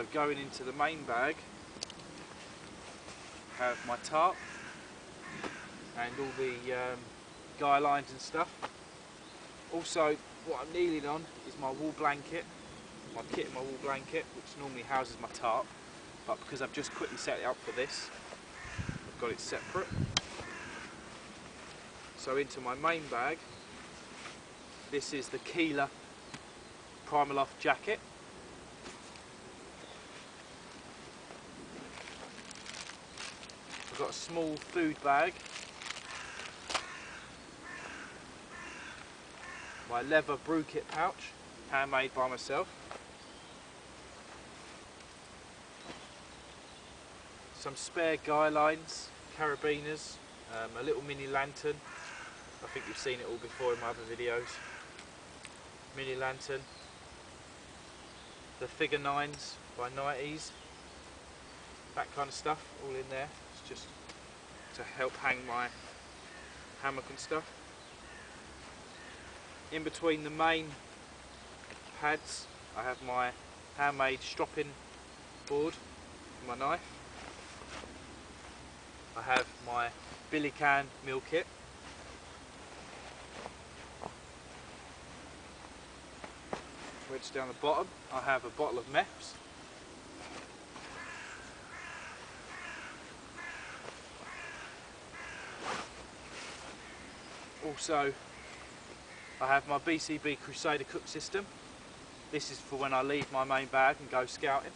So going into the main bag, have my tarp and all the guy lines and stuff. Also, what I'm kneeling on is my wool blanket, my kit and my wool blanket, which normally houses my tarp, but because I've just quickly set it up for this, I've got it separate. So into my main bag, this is the Keeler Primaloft jacket. I've got a small food bag, my leather brew kit pouch, handmade by myself, some spare guy lines, carabiners, a little mini lantern. I think you've seen it all before in my other videos. Mini lantern, the figure 9s by 90s, that kind of stuff all in there. It's just to help hang my hammock and stuff. In between the main pads I have my handmade stropping board for my knife. I have my Billycan meal kit. Wedged down the bottom I have a bottle of Meths. Also I have my BCB Crusader cook system. This is for when I leave my main bag and go scouting.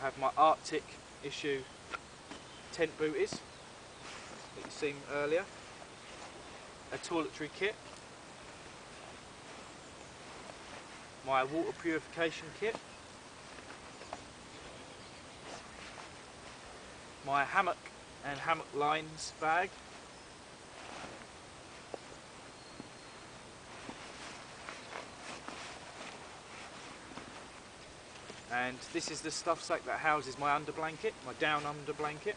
I have my Arctic issue tent booties that you've seen earlier. A toiletry kit. My water purification kit. My hammock and hammock lines bag. And this is the stuff sack that houses my under blanket, my down under blanket.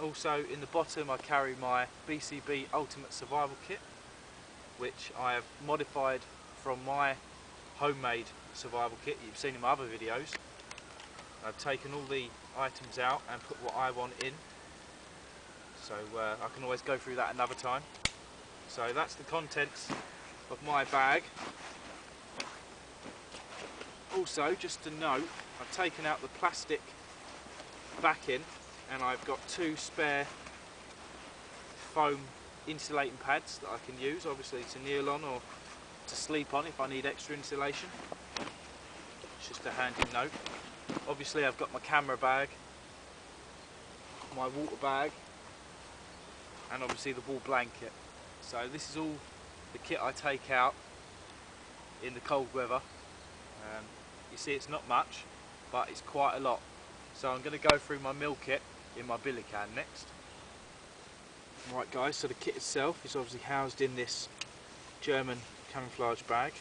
Also in the bottom I carry my BCB Ultimate Survival Kit, which I have modified from my homemade survival kit you've seen in my other videos. I've taken all the items out and put what I want in, so I can always go through that another time. So that's the contents of my bag. Also, just to note, I've taken out the plastic backing and I've got 2 spare foam insulating pads that I can use, obviously to kneel on or to sleep on if I need extra insulation. It's just a handy note. Obviously I've got my camera bag, my water bag, and obviously the wool blanket. So this is all the kit I take out in the cold weather. You see it's not much, but it's quite a lot. So I'm going to go through my meal kit in my Billycan next. Right guys, so the kit itself is obviously housed in this German camouflage bag.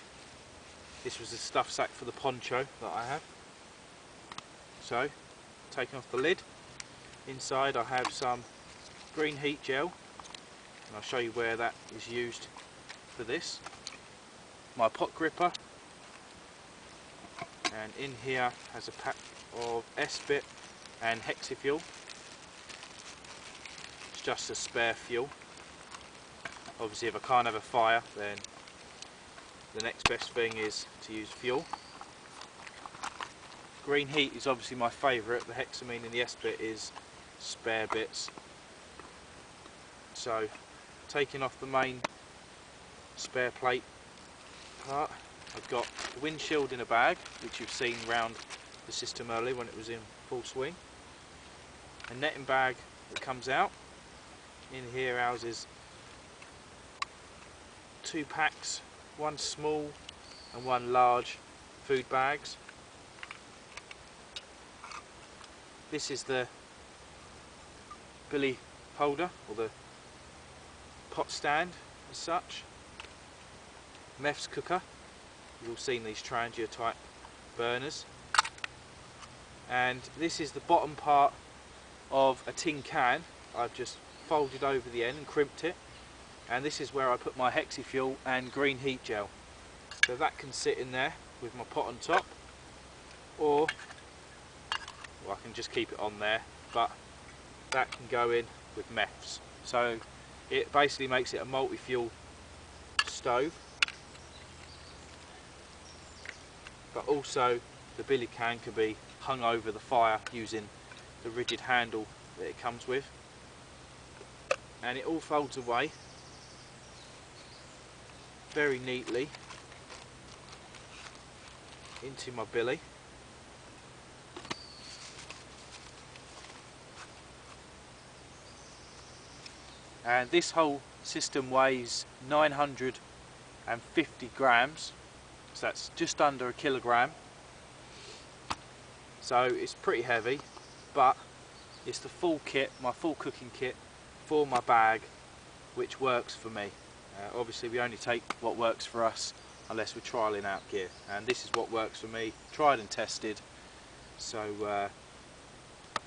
This was the stuff sack for the poncho that I have. So, taking off the lid, inside I have some green heat gel, and I'll show you where that is used for this. My pot gripper, and in here has a pack of S-bit and hexafuel. It's just a spare fuel. Obviously if I can't have a fire, then the next best thing is to use fuel. Green heat is obviously my favourite. The hexamine and the S-bit is spare bits. So taking off the main spare plate part, I've got the windshield in a bag, which you've seen round the system earlier when it was in full swing. A netting bag that comes out. In here houses 2 packs, 1 small and 1 large food bags. This is the billy holder, or the pot stand as such. Meths cooker. You've all seen these Trangia type burners. And this is the bottom part of a tin can. I've just folded over the end and crimped it, and this is where I put my Hexifuel and green heat gel. So that can sit in there with my pot on top, or well, I can just keep it on there, but that can go in with MEFs. So it basically makes it a multi-fuel stove, but also the billy can can be hung over the fire using the rigid handle that it comes with, and it all folds away very neatly into my billy. And this whole system weighs 950 grams, so that's just under a kilogram. So it's pretty heavy, but it's the full kit, my full cooking kit for my bag, which works for me. Obviously we only take what works for us unless we're trialling out gear, and this is what works for me, tried and tested. So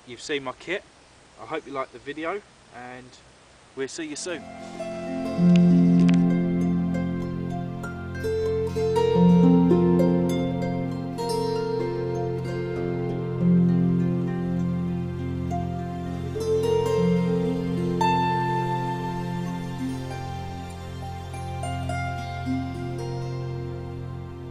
you've seen my kit. I hope you liked the video, and we'll see you soon.